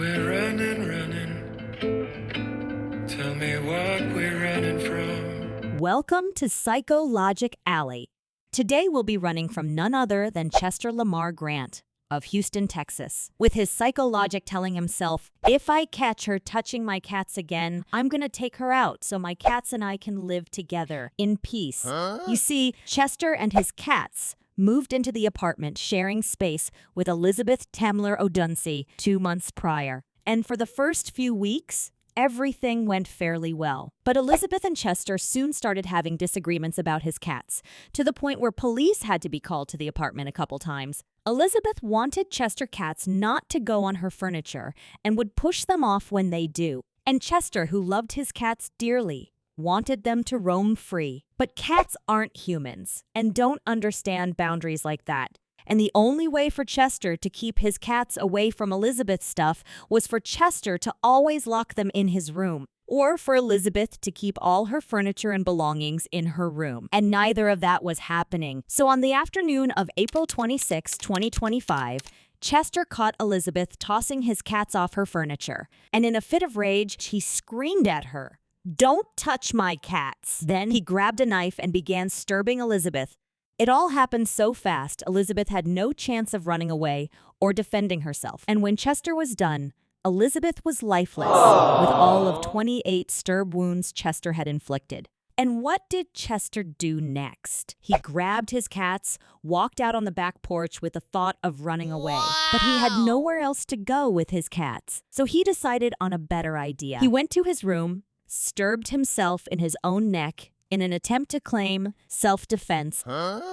we're running. Tell me what we're running from. Welcome to Psychologicalley. Today we'll be running from none other than Chester Lamar Grant of Houston, Texas, with his psychologic telling himself, if I catch her touching my cats again, I'm gonna take her out so my cats and I can live together in peace. You see, Chester and his cats moved into the apartment sharing space with Elizabeth Tamilore Odunsi 2 months prior. And for the first few weeks, everything went fairly well. But Elizabeth and Chester soon started having disagreements about his cats, to the point where police had to be called to the apartment a couple times. Elizabeth wanted Chester cats not to go on her furniture and would push them off when they do. And Chester, who loved his cats dearly, wanted them to roam free. But cats aren't humans and don't understand boundaries like that. And the only way for Chester to keep his cats away from Elizabeth's stuff was for Chester to always lock them in his room, or for Elizabeth to keep all her furniture and belongings in her room. And neither of that was happening. So on the afternoon of April 26, 2025, Chester caught Elizabeth tossing his cats off her furniture. And in a fit of rage, he screamed at her, "Don't touch my cats!" Then he grabbed a knife and began stabbing Elizabeth. It all happened so fast, Elizabeth had no chance of running away or defending herself. And when Chester was done, Elizabeth was lifeless, with all of 28 stab wounds Chester had inflicted. And what did Chester do next? He grabbed his cats, walked out on the back porch with the thought of running away. But he had nowhere else to go with his cats. So he decided on a better idea. He went to his room, stabbed himself in his own neck, in an attempt to claim self-defense.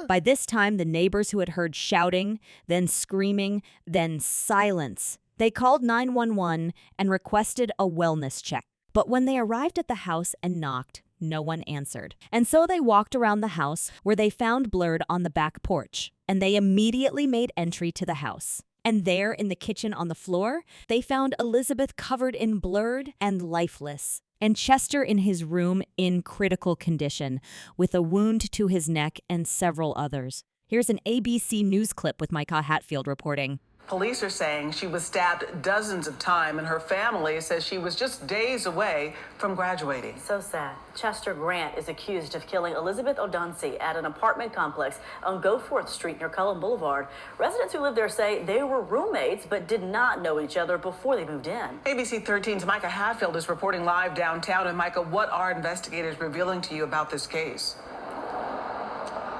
By this time, the neighbors who had heard shouting, then screaming, then silence, they called 911 and requested a wellness check. But when they arrived at the house and knocked, no one answered. And so they walked around the house where they found blood on the back porch, and they immediately made entry to the house. And there in the kitchen on the floor, they found Elizabeth covered in blood and lifeless, and Chester in his room in critical condition, with a wound to his neck and several others. Here's an ABC News clip with Micah Hatfield reporting. Police are saying she was stabbed dozens of times, and her family says she was just days away from graduating. So sad. Chester Grant is accused of killing Elizabeth Odunsi at an apartment complex on Goforth Street near Cullen Boulevard. Residents who live there say they were roommates but did not know each other before they moved in. ABC 13's Micah Hatfield is reporting live downtown. And Micah, what are investigators revealing to you about this case?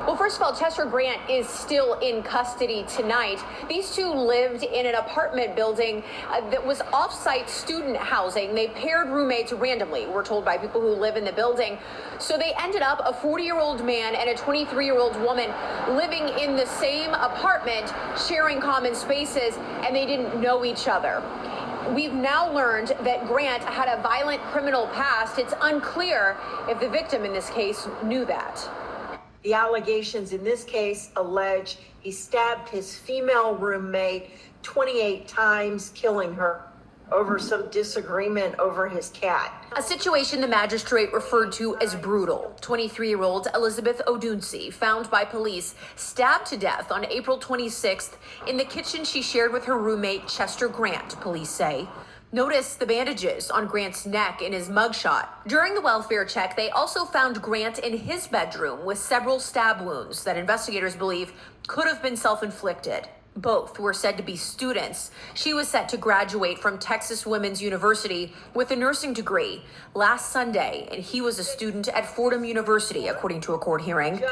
Well, first of all, Chester Grant is still in custody tonight. These two lived in an apartment building that was off-site student housing. They paired roommates randomly, we're told by people who live in the building. So they ended up a 40-year-old man and a 23-year-old woman living in the same apartment, sharing common spaces, and they didn't know each other. We've now learned that Grant had a violent criminal past. It's unclear if the victim in this case knew that. The allegations in this case allege he stabbed his female roommate 28 times, killing her over some disagreement over his cat. A situation the magistrate referred to as brutal. 23-year-old Elizabeth Odunsi, found by police, stabbed to death on April 26th in the kitchen she shared with her roommate Chester Grant, police say. Notice the bandages on Grant's neck in his mugshot. During the welfare check, they also found Grant in his bedroom with several stab wounds that investigators believe could have been self-inflicted. Both were said to be students. She was set to graduate from Texas Women's University with a nursing degree last Sunday, and he was a student at Fordham University, according to a court hearing.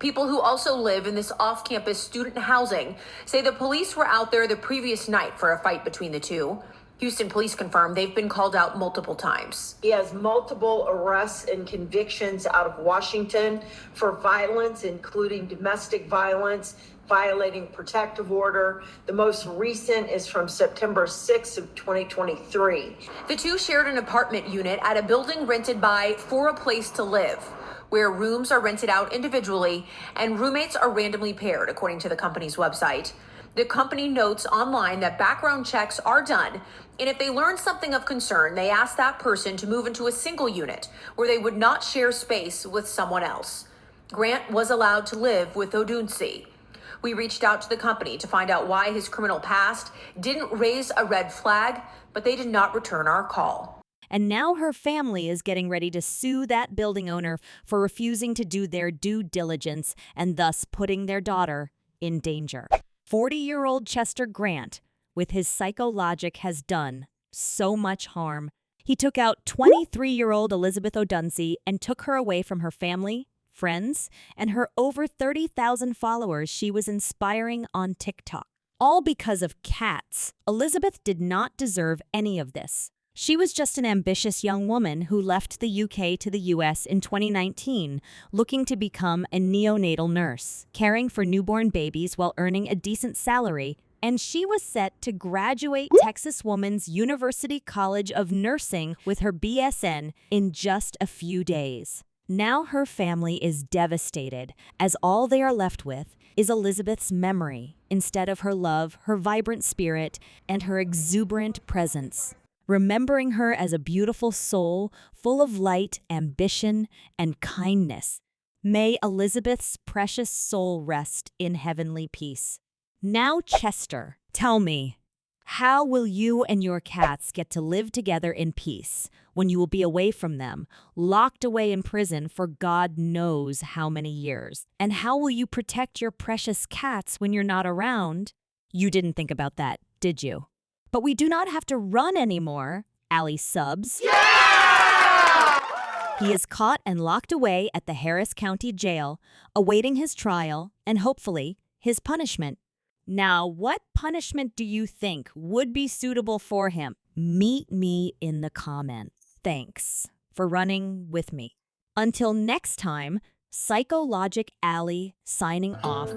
People who also live in this off-campus student housing say the police were out there the previous night for a fight between the two. Houston police confirm they've been called out multiple times. He has multiple arrests and convictions out of Washington for violence, including domestic violence, violating protective order. The most recent is from September 6th of 2023. The two shared an apartment unit at a building rented by For a Place to Live, where rooms are rented out individually and roommates are randomly paired, according to the company's website. The company notes online that background checks are done, and if they learn something of concern, they ask that person to move into a single unit where they would not share space with someone else. Grant was allowed to live with Odunsi. We reached out to the company to find out why his criminal past didn't raise a red flag, but they did not return our call. And now her family is getting ready to sue that building owner for refusing to do their due diligence and thus putting their daughter in danger. 40-year-old Chester Grant, with his psychologic, has done so much harm. He took out 23-year-old Elizabeth Odunsi and took her away from her family, friends, and her over 30,000 followers she was inspiring on TikTok. All because of cats. Elizabeth did not deserve any of this. She was just an ambitious young woman who left the UK to the US in 2019, looking to become a neonatal nurse, caring for newborn babies while earning a decent salary, and she was set to graduate Texas Woman's University College of Nursing with her BSN in just a few days. Now her family is devastated, as all they are left with is Elizabeth's memory instead of her love, her vibrant spirit, and her exuberant presence. Remembering her as a beautiful soul full of light, ambition, and kindness. May Elizabeth's precious soul rest in heavenly peace. Now, Chester, tell me, how will you and your cats get to live together in peace when you will be away from them, locked away in prison for God knows how many years? And how will you protect your precious cats when you're not around? You didn't think about that, did you? But we do not have to run anymore, Ali subs. Yeah! He is caught and locked away at the Harris County Jail, awaiting his trial and hopefully his punishment. Now, what punishment do you think would be suitable for him? Meet me in the comments. Thanks for running with me. Until next time, Psychologic Alley signing off.